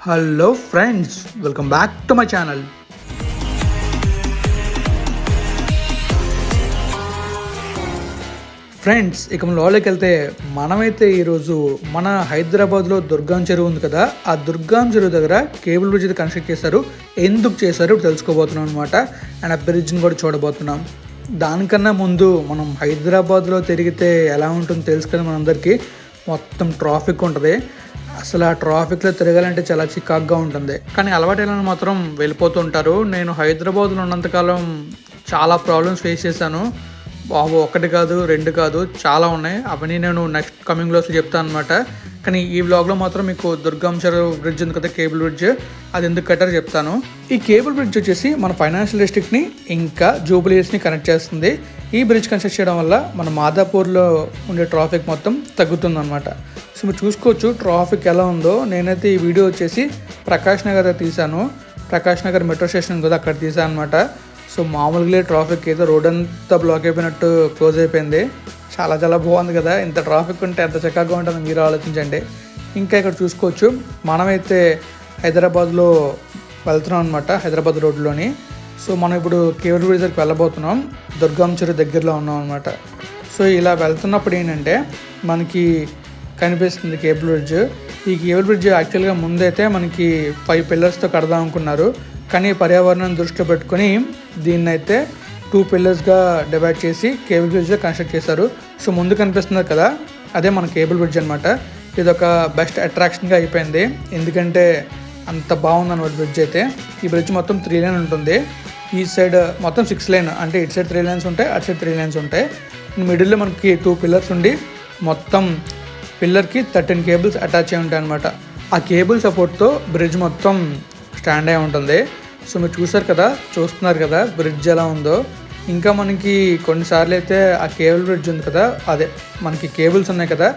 Hello friends, welcome back to my channel. Friends, ఇక మన లోపలికి వెళ్తే మనమైతే ఈరోజు మన హైదరాబాద్లో దుర్గాం చెరువు ఉంది కదా, ఆ దుర్గాం చెరువు దగ్గర కేబుల్ బ్రిడ్జ్ అయితే కన్స్ట్రక్ట్ చేశారు. ఎందుకు చేశారు ఇప్పుడు తెలుసుకోబోతున్నాం అనమాట. అండ్ ఆ బ్రిడ్జ్ని కూడా చూడబోతున్నాం. దానికన్నా ముందు మనం హైదరాబాద్లో తిరిగితే ఎలా ఉంటుందో తెలుసు కదా మనందరికీ. మొత్తం ట్రాఫిక్ ఉంటుంది. అసలు ఆ ట్రాఫిక్లో తిరగాలంటే చాలా చికాక్గా ఉంటుంది. కానీ అలవాటు మాత్రం వెళ్ళిపోతూ ఉంటారు. నేను హైదరాబాద్లో ఉన్నంతకాలం చాలా ప్రాబ్లమ్స్ ఫేస్ చేశాను బాబు. ఒకటి కాదు, రెండు కాదు, చాలా ఉన్నాయి. అవన్నీ నేను నెక్స్ట్ కమింగ్ వ్లాగ్స్లో చెప్తాను అనమాట. కానీ ఈ వ్లాగ్లో మాత్రం మీకు దుర్గాం చెరువు బ్రిడ్జ్ ఉంది కదా, కేబుల్ బ్రిడ్జ్, అది ఎందుకు కట్టారో చెప్తాను. ఈ కేబుల్ బ్రిడ్జ్ వచ్చేసి మన ఫైనాన్షియల్ డిస్ట్రిక్ట్ని ఇంకా జూబ్లీ హిల్స్ని కనెక్ట్ చేస్తుంది. ఈ బ్రిడ్జ్ కన్స్ట్రక్ట్ చేయడం వల్ల మన మాదాపూర్లో ఉండే ట్రాఫిక్ మొత్తం తగ్గుతుంది అనమాట. సో మీరు చూసుకోవచ్చు ట్రాఫిక్ ఎలా ఉందో. నేనైతే ఈ వీడియో వచ్చేసి ప్రకాష్ నగర్ తీశాను. ప్రకాష్ నగర్ మెట్రో స్టేషన్ కదా, అక్కడ తీసాను అనమాట. సో మామూలుగా ట్రాఫిక్ ఏదో రోడ్ అంతా బ్లాక్ అయిపోయినట్టు క్లోజ్ అయిపోయింది. చాలా చాలా బాగుంది కదా. ఇంత ట్రాఫిక్ ఉంటే ఎంత చక్కగా ఉంటుందో మీరు ఆలోచించండి. ఇంకా ఇక్కడ చూసుకోవచ్చు మనమైతే హైదరాబాద్లో వెళ్తున్నాం అనమాట, హైదరాబాద్ రోడ్లోని. సో మనం ఇప్పుడు కేబుల్ బ్రిడ్జ్ దగ్గరికి వెళ్ళబోతున్నాం. దుర్గాం చెరువు దగ్గరలో ఉన్నాం అనమాట. సో ఇలా వెళ్తున్నప్పుడు ఏంటంటే మనకి కనిపిస్తుంది కేబుల్ బ్రిడ్జ్. ఈ కేబుల్ బ్రిడ్జ్ యాక్చువల్గా ముందైతే మనకి 5 పిల్లర్స్తో కడదాం అనుకున్నారు. కానీ పర్యావరణాన్ని దృష్టిలో పెట్టుకొని దీన్ని అయితే 2 పిల్లర్స్గా డివైడ్ చేసి కేబుల్ బ్రిడ్జ్ కన్స్ట్రక్ట్ చేశారు. సో ముందు కనిపిస్తుంది కదా, అదే మన కేబుల్ బ్రిడ్జ్ అనమాట. ఇది ఒక బెస్ట్ అట్రాక్షన్గా అయిపోయింది, ఎందుకంటే అంత బాగుంది అనమాట బ్రిడ్జ్ అయితే. ఈ బ్రిడ్జ్ మొత్తం 3 లైన్ ఉంటుంది. ఈ సైడ్ మొత్తం 6 లైన్, అంటే ఇటు సైడ్ 3 లైన్స్ ఉంటాయి, అటు సైడ్ 3 లైన్స్ ఉంటాయి. మిడిల్లో మనకి 2 పిల్లర్స్ ఉండి మొత్తం పిల్లర్కి 13 కేబుల్స్ అటాచ్ అయి ఉంటాయి అనమాట. ఆ కేబుల్ సపోర్ట్తో బ్రిడ్జ్ మొత్తం స్టాండ్ అయి ఉంటుంది. సో మీరు చూస్తున్నారు కదా బ్రిడ్జ్ ఎలా ఉందో. ఇంకా మనకి కొన్నిసార్లు అయితే ఆ కేబుల్ బ్రిడ్జ్ ఉంది కదా, అదే మనకి కేబుల్స్ ఉన్నాయి కదా,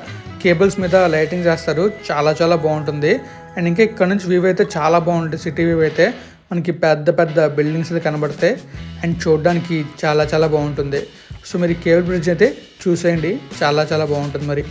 కేబుల్స్ మీద లైటింగ్ చేస్తారు. చాలా చాలా బాగుంటుంది. అండ్ ఇంకా ఇక్కడ నుంచి వ్యూ అయితే చాలా బాగుంటుంది. సిటీ వ్యూ అయితే మనకి పెద్ద పెద్ద బిల్డింగ్స్ అయితే కనబడతాయి. అండ్ చూడడానికి చాలా చాలా బాగుంటుంది. సో మీరు కేబుల్ బ్రిడ్జ్ అయితే చూసేయండి, చాలా చాలా బాగుంటుంది మరి.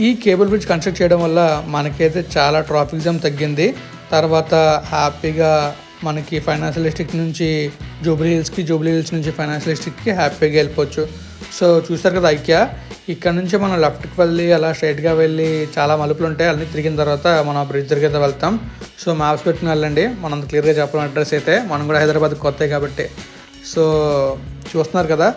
ఈ కేబుల్ బ్రిడ్జ్ కన్స్ట్రక్ట్ చేయడం వల్ల మనకైతే చాలా ట్రాఫిక్ జామ్ తగ్గింది. తర్వాత హ్యాపీగా మనకి ఫైనాన్షియల్ డిస్ట్రిక్ట్ నుంచి జూబ్లీ హిల్స్ నుంచి ఫైనాన్షియల్ డిస్ట్రిక్ట్కి హ్యాపీగా వెళ్ళిపోవచ్చు. సో చూస్తారు కదా ఐక్య, ఇక్కడ నుంచి మనం లెఫ్ట్కి వెళ్ళి అలా స్ట్రైట్గా వెళ్ళి చాలా మలుపులు ఉంటాయి. అన్నీ తిరిగిన తర్వాత మనం బ్రిడ్జ్ దగ్గర అయితే వెళ్తాం. సో మ్యాప్స్ పెట్టుకుని వెళ్ళండి, మనం క్లియర్గా చెప్పడం అడ్రస్ అయితే. మనం కూడా హైదరాబాద్ కొత్త కాబట్టి. సో చూస్తున్నారు కదా,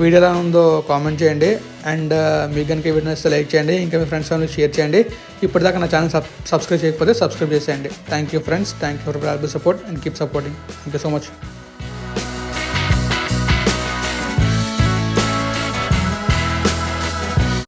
వీడియో ఎలా ఉందో కామెంట్ చేయండి. అండ్ మీకు కనుక ఈ వీడియో నచ్చితే లైక్ చేయండి, ఇంకా మీ ఫ్రెండ్స్ ఫ్యామిలీ షేర్ చేయండి. ఇప్పటిదాకా నా ఛానల్ సబ్స్క్రైబ్ చేయకపోతే సబ్స్క్రైబ్ చేసేయండి. Thank you friends, thank you for valuable support and keep supporting. Thank you so much.